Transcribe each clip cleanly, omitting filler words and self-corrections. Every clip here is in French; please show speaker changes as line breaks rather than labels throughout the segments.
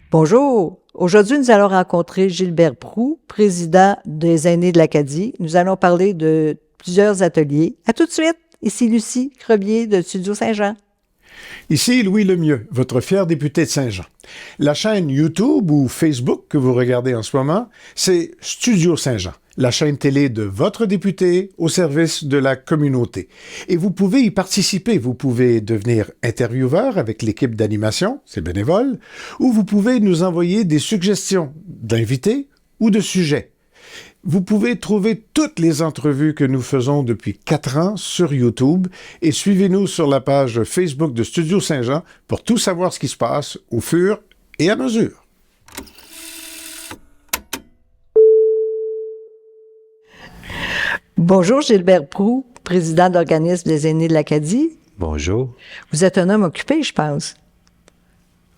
Bonjour. Aujourd'hui, nous allons rencontrer Gilbert Proulx, président des Aînés de l'Acadie. Nous allons parler de plusieurs ateliers. À tout de suite. Ici Lucie Crebier de Studio Saint-Jean.
Ici Louis Lemieux, votre fier député de Saint-Jean. La chaîne YouTube ou Facebook que vous regardez en ce moment, c'est Studio Saint-Jean, la chaîne télé de votre député au service de la communauté. Et vous pouvez y participer. Vous pouvez devenir intervieweur avec l'équipe d'animation, c'est bénévole, ou vous pouvez nous envoyer des suggestions d'invités ou de sujets. Vous pouvez trouver toutes les entrevues que nous faisons depuis 4 ans sur YouTube et suivez-nous sur la page Facebook de Studio Saint-Jean pour tout savoir ce qui se passe au fur et à mesure.
Bonjour Gilbert Proulx, président de l'organisme des Aînés de l'Acadie.
Bonjour.
Vous êtes un homme occupé, je pense.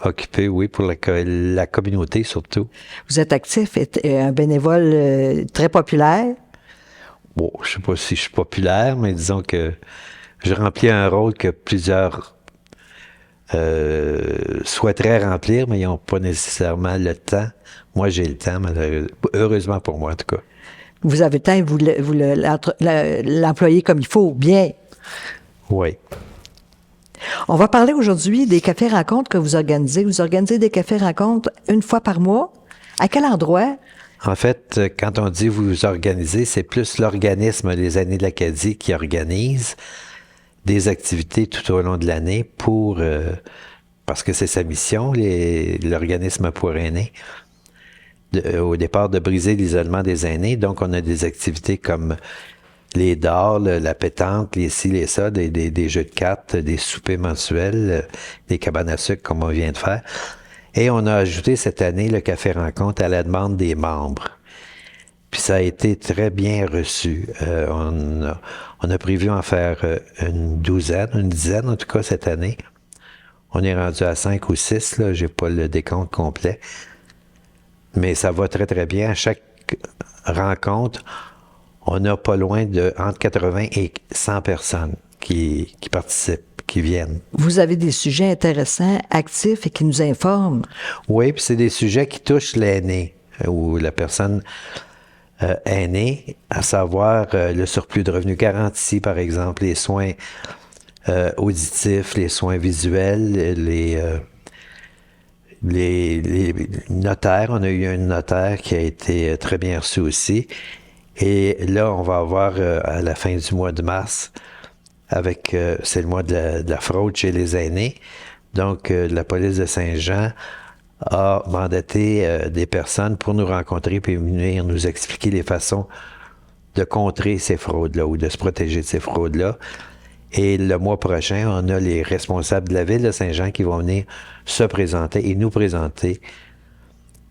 Occupé, oui, pour la communauté surtout.
Vous êtes actif et un bénévole très populaire.
Bon, je ne sais pas si je suis populaire, mais disons que je remplis un rôle que plusieurs souhaiteraient remplir, mais ils n'ont pas nécessairement le temps. Moi, j'ai le temps, heureusement pour moi, en tout cas.
Vous avez le temps et vous l'employez comme il faut, bien.
Oui.
On va parler aujourd'hui des cafés-rencontres que vous organisez. Vous organisez des cafés-rencontres une fois par mois. À quel endroit?
En fait, quand on dit vous organisez, c'est plus l'organisme Les Aînés de l'Acadie qui organise des activités tout au long de l'année pour, parce que c'est sa mission, l'organisme pour aînés, au départ de briser l'isolement des aînés. Donc, on a des activités comme les dards, la pétanque, les ci, les ça, des jeux de cartes, des soupers mensuels, des cabanes à sucre comme on vient de faire. Et on a ajouté cette année le café rencontre à la demande des membres. Puis ça a été très bien reçu. On a prévu en faire une dizaine en tout cas cette année. On est rendu à 5 ou 6, là, j'ai pas le décompte complet. Mais ça va très très bien. À chaque rencontre, on a pas loin de entre 80 et 100 personnes qui participent, qui viennent.
Vous avez des sujets intéressants, actifs et qui nous informent.
Oui, puis c'est des sujets qui touchent l'aîné ou la personne aînée, à savoir le surplus de revenus garantis, par exemple, les soins auditifs, les soins visuels, les notaires. On a eu un notaire qui a été très bien reçu aussi. Et là, on va avoir à la fin du mois de mars, c'est le mois de la fraude chez les aînés. Donc, la police de Saint-Jean a mandaté des personnes pour nous rencontrer puis venir nous expliquer les façons de contrer ces fraudes-là ou de se protéger de ces fraudes-là. Et le mois prochain, on a les responsables de la ville de Saint-Jean qui vont venir se présenter et nous présenter,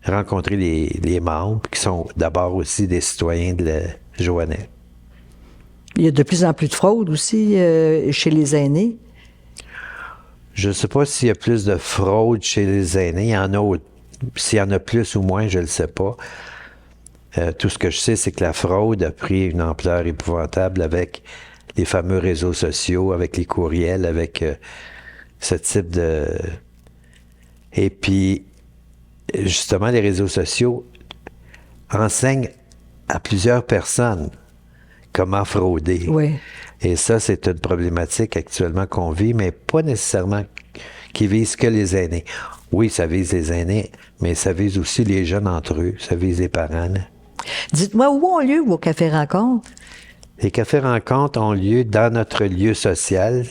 rencontrer les membres qui sont d'abord aussi des citoyens de la Joannais.
Il y a de plus en plus de fraude aussi chez les aînés.
Je ne sais pas s'il y a plus de fraude chez les aînés. Il y en a, s'il y en a plus ou moins, je ne le sais pas. Tout ce que je sais, c'est que la fraude a pris une ampleur épouvantable avec les fameux réseaux sociaux, avec les courriels, avec ce type de... Et puis, justement, les réseaux sociaux enseignent à plusieurs personnes comment frauder.
Oui.
Et ça, c'est une problématique actuellement qu'on vit, mais pas nécessairement qui vise que les aînés. Oui, ça vise les aînés, mais ça vise aussi les jeunes entre eux, ça vise les parents. Là.
Dites-moi, où ont lieu vos cafés-rencontres?
Les cafés-rencontres ont lieu dans notre lieu social,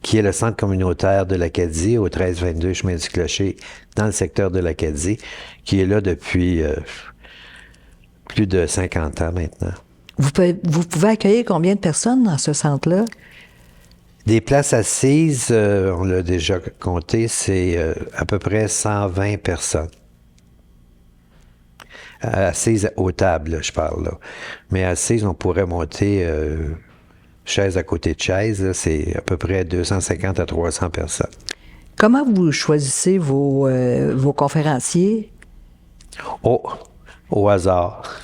qui est le centre communautaire de l'Acadie, au 1322 chemin du Clocher, dans le secteur de l'Acadie, qui est là depuis plus de 50 ans maintenant.
Vous pouvez accueillir combien de personnes dans ce centre-là?
Des places assises, on l'a déjà compté, c'est à peu près 120 personnes. Assises aux tables, là, je parle. Là. Mais assises, on pourrait monter chaise à côté de chaise, là, c'est à peu près 250 à 300 personnes.
Comment vous choisissez vos conférenciers?
Oh, au hasard.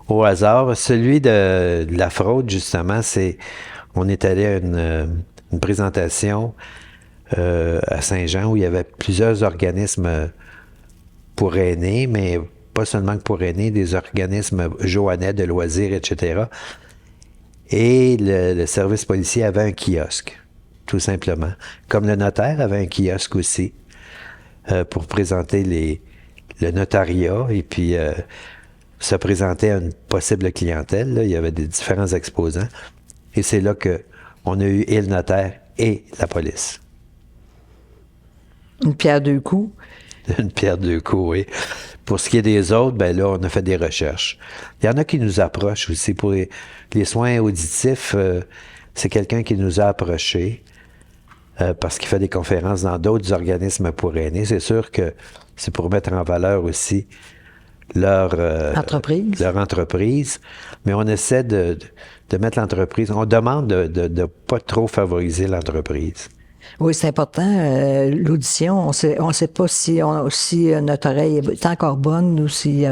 Au hasard. Celui de la fraude, justement, on est allé à une présentation à Saint-Jean où il y avait plusieurs organismes pour aînés, mais pas seulement que pour aînés, des organismes joannais de loisirs, etc. Et le service policier avait un kiosque, tout simplement. Comme le notaire avait un kiosque aussi, pour présenter le notariat et puis se présenter à une possible clientèle. Là. Il y avait des différents exposants. Et c'est là qu'on a eu et le notaire et la police.
Une pierre deux coups.
Une pierre deux coups, oui. Pour ce qui est des autres, ben là, on a fait des recherches. Il y en a qui nous approchent aussi. Pour les soins auditifs, c'est quelqu'un qui nous a approchés parce qu'il fait des conférences dans d'autres organismes pour aînés. C'est sûr que c'est pour mettre en valeur aussi leur entreprise. Mais on essaie de mettre l'entreprise. On demande de ne pas trop favoriser l'entreprise.
Oui, c'est important. L'audition, on ne sait pas si notre oreille est encore bonne ou si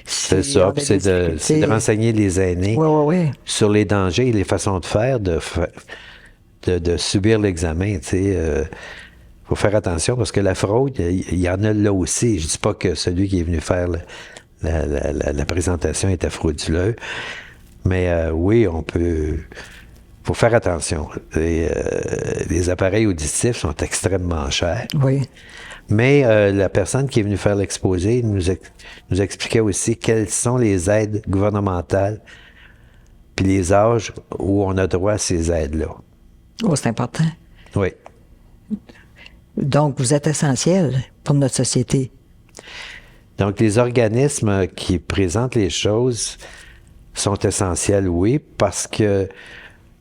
c'est ça. C'est de renseigner les aînés sur les dangers et les façons de faire, de subir l'examen. Faut faire attention parce que la fraude, il y en a là aussi. Je dis pas que celui qui est venu faire la présentation était frauduleux, mais oui, on peut... faut faire attention. Les appareils auditifs sont extrêmement chers.
Oui.
Mais la personne qui est venue faire l'exposé nous expliquait aussi quelles sont les aides gouvernementales puis les âges où on a droit à ces aides-là.
Oh, c'est important.
Oui.
Donc, vous êtes essentiel pour notre société.
Donc, les organismes qui présentent les choses sont essentiels, oui, parce que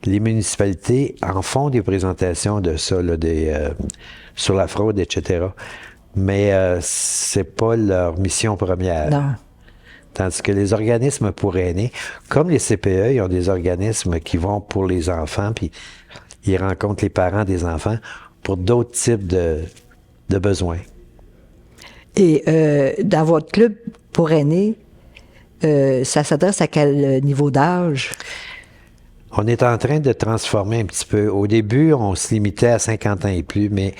les municipalités en font des présentations de ça, là, sur la fraude, etc. Mais c'est pas leur mission première.
Non.
Tandis que les organismes pour aînés, comme les CPE, ils ont des organismes qui vont pour les enfants, puis ils rencontrent les parents des enfants pour d'autres types de besoins.
Et dans votre club pour aînés, ça s'adresse à quel niveau d'âge?
On est en train de transformer un petit peu. Au début, on se limitait à 50 ans et plus, mais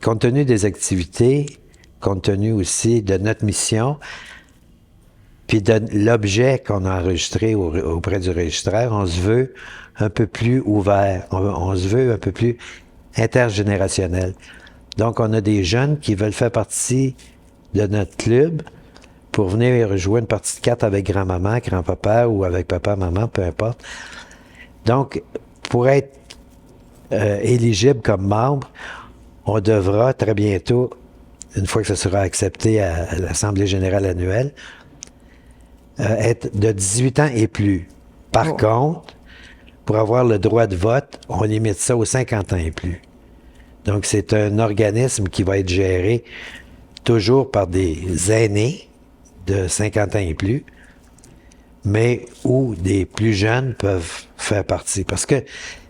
compte tenu des activités, compte tenu aussi de notre mission, puis de l'objet qu'on a enregistré auprès du registraire, on se veut un peu plus ouvert, on se veut un peu plus intergénérationnel. Donc, on a des jeunes qui veulent faire partie de notre club pour venir jouer une partie de cartes avec grand-maman, grand-papa ou avec papa, maman, peu importe. Donc, pour être éligible comme membre, on devra très bientôt, une fois que ce sera accepté à l'Assemblée générale annuelle, être de 18 ans et plus. Par contre, pour avoir le droit de vote, on limite ça aux 50 ans et plus. Donc, c'est un organisme qui va être géré toujours par des aînés de 50 ans et plus, mais où des plus jeunes peuvent faire partie. Parce que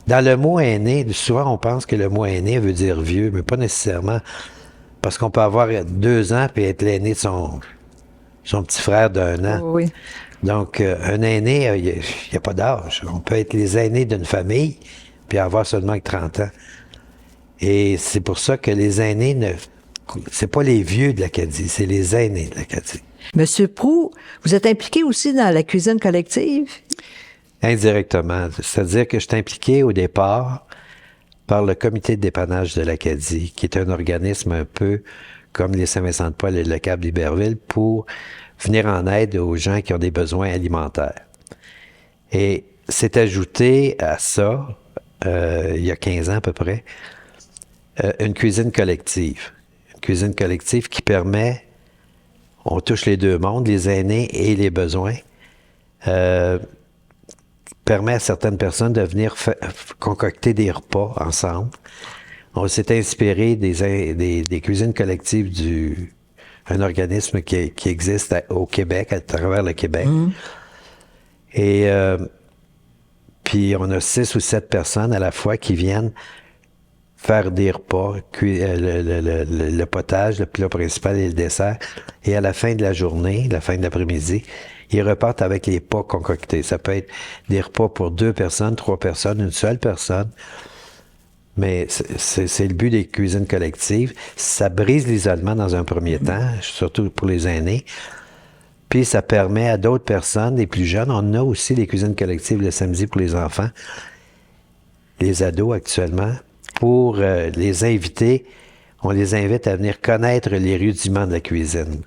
dans le mot aîné, souvent on pense que le mot aîné veut dire vieux, mais pas nécessairement. Parce qu'on peut avoir 2 ans et être l'aîné de son petit frère d'1 an.
Oui.
Donc, un aîné, il n'y a pas d'âge. On peut être les aînés d'une famille puis avoir seulement que 30 ans. Et c'est pour ça que les aînés, c'est pas les vieux de l'Acadie, c'est les aînés de l'Acadie.
Monsieur Proulx, vous êtes impliqué aussi dans la cuisine collective?
Indirectement. C'est-à-dire que je suis impliqué au départ par le comité de dépannage de l'Acadie, qui est un organisme un peu comme les Saint-Vincent-de-Paul et le Cap d'Iberville pour venir en aide aux gens qui ont des besoins alimentaires. Et c'est ajouté à ça, il y a 15 ans à peu près, une cuisine collective. Une cuisine collective qui permet, on touche les deux mondes, les aînés et les besoins, permet à certaines personnes de venir concocter des repas ensemble. On s'est inspiré des cuisines collectives un organisme qui existe au Québec, à travers le Québec. Mmh. Et puis on a 6 ou 7 personnes à la fois qui viennent faire des repas, le potage, le plat principal et le dessert. Et à la fin de la journée, la fin de l'après-midi, ils repartent avec les pas concoctés. Ça peut être des repas pour 2 personnes, 3 personnes, une seule personne. Mais c'est le but des cuisines collectives. Ça brise l'isolement dans un premier temps, surtout pour les aînés. Puis ça permet à d'autres personnes, les plus jeunes, on a aussi des cuisines collectives le samedi pour les enfants, les ados actuellement, pour les inviter. On les invite à venir connaître les rudiments de la cuisine.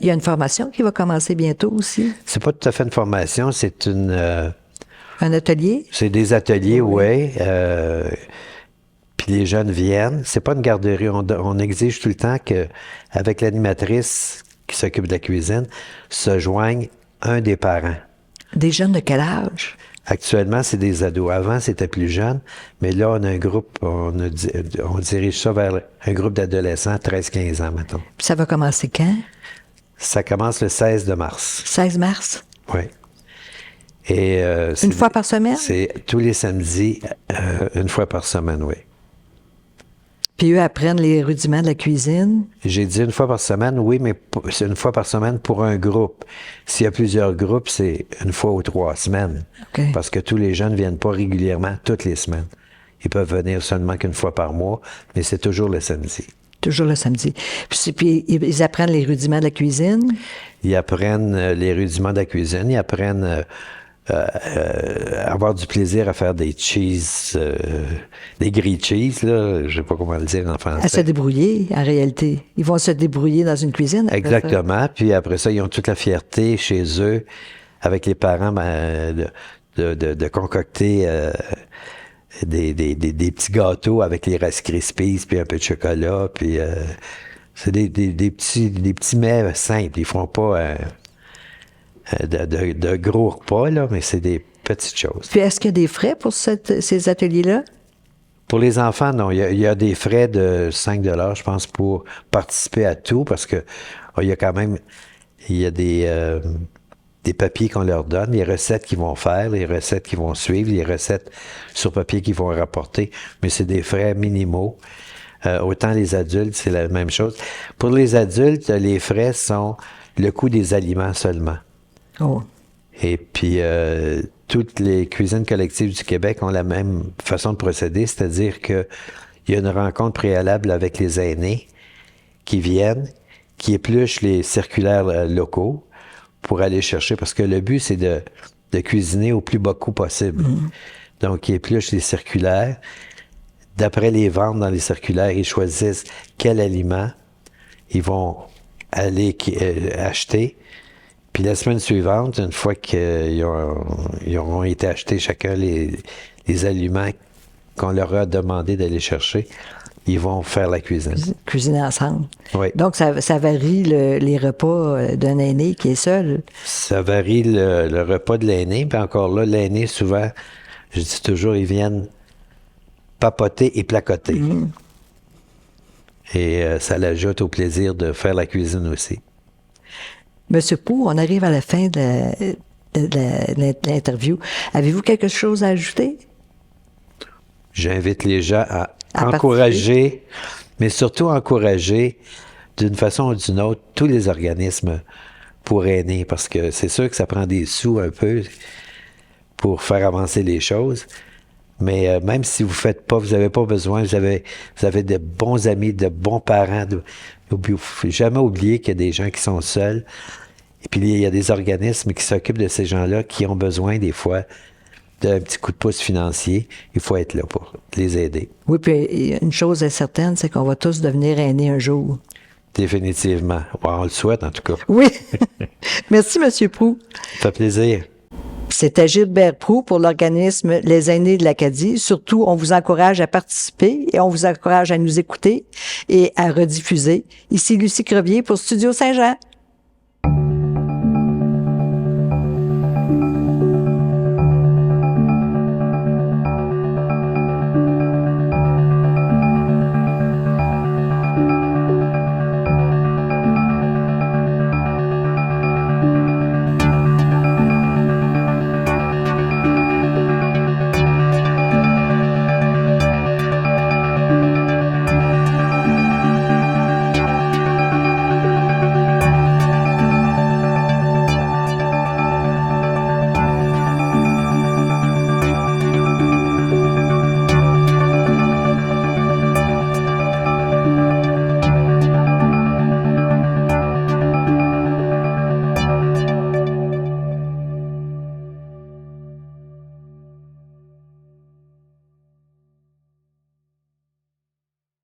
Il y a une formation qui va commencer bientôt aussi?
C'est pas tout à fait une formation, c'est
Un atelier?
C'est des ateliers, oui. Puis les jeunes viennent. C'est pas une garderie. On exige tout le temps qu'avec l'animatrice qui s'occupe de la cuisine, se joigne un des parents.
Des jeunes de quel âge?
Actuellement, c'est des ados. Avant, c'était plus jeune, mais là, on a un groupe, on dirige ça vers un groupe d'adolescents, 13-15 ans, mettons.
Puis ça va commencer quand?
Ça commence le 16 de mars.
16 mars?
Oui. Et,
une fois par semaine?
C'est tous les samedis, une fois par semaine, oui.
Puis eux apprennent les rudiments de la cuisine?
J'ai dit une fois par semaine, oui, mais c'est une fois par semaine pour un groupe. S'il y a plusieurs groupes, c'est une fois ou 3 semaines.
Okay.
Parce que tous les jeunes ne viennent pas régulièrement toutes les semaines. Ils peuvent venir seulement qu'une fois par mois, mais c'est toujours le samedi.
Toujours le samedi. Puis ils apprennent les rudiments de la cuisine?
Ils apprennent les rudiments de la cuisine. Ils apprennent avoir du plaisir à faire des cheese, des grilled cheese, là, je sais pas comment le dire en français.
À se débrouiller, en réalité. Ils vont se débrouiller dans une cuisine.
Exactement. Ça. Puis après ça, ils ont toute la fierté chez eux, avec les parents, de concocter des petits gâteaux avec les Rice Krispies, puis un peu de chocolat, puis c'est des petits mets simples. Ils font pas de gros repas, là, mais c'est des petites choses.
Puis est-ce qu'il y a des frais pour ces ateliers-là?
Pour les enfants, non. Il y a des frais de 5 $, je pense, pour participer à tout, parce que il y a quand même des papiers qu'on leur donne, les recettes qu'ils vont faire, les recettes qu'ils vont suivre, les recettes sur papier qu'ils vont rapporter, mais c'est des frais minimaux. Autant les adultes, c'est la même chose. Pour les adultes, les frais sont le coût des aliments seulement.
Oh.
Et puis, toutes les cuisines collectives du Québec ont la même façon de procéder, c'est-à-dire qu'il y a une rencontre préalable avec les aînés qui viennent, qui épluchent les circulaires locaux pour aller chercher, parce que le but, c'est de cuisiner au plus bas coût possible. Mmh. Donc, ils épluchent les circulaires. D'après les ventes dans les circulaires, ils choisissent quel aliment ils vont aller acheter. Puis la semaine suivante, une fois qu'ils auront été achetés chacun les aliments qu'on leur a demandé d'aller chercher, ils vont faire la cuisine.
Cuisiner ensemble.
Oui.
Donc, ça varie les repas d'un aîné qui est seul.
Ça varie le repas de l'aîné. Puis encore là, l'aîné, souvent, je dis toujours, ils viennent papoter et placoter. Mmh. Et ça l'ajoute au plaisir de faire la cuisine aussi.
Monsieur Pou, on arrive à la fin de l'interview. Avez-vous quelque chose à ajouter?
J'invite les gens à encourager, mais surtout encourager d'une façon ou d'une autre tous les organismes pour aînés, parce que c'est sûr que ça prend des sous un peu pour faire avancer les choses. Mais même si vous faites pas, vous n'avez pas besoin, vous avez de bons amis, de bons parents. Il ne faut jamais oublier qu'il y a des gens qui sont seuls. Et puis, il y a des organismes qui s'occupent de ces gens-là qui ont besoin, des fois, d'un petit coup de pouce financier. Il faut être là pour les aider.
Oui, puis une chose est certaine, c'est qu'on va tous devenir aînés un jour.
Définitivement. On le souhaite, en tout cas.
Oui. Merci, M. Proulx.
Ça fait plaisir.
C'était Gilbert Proulx pour l'organisme Les Aînés de l'Acadie. Surtout, on vous encourage à participer et on vous encourage à nous écouter et à rediffuser. Ici Lucie Crevier pour Studio Saint-Jean.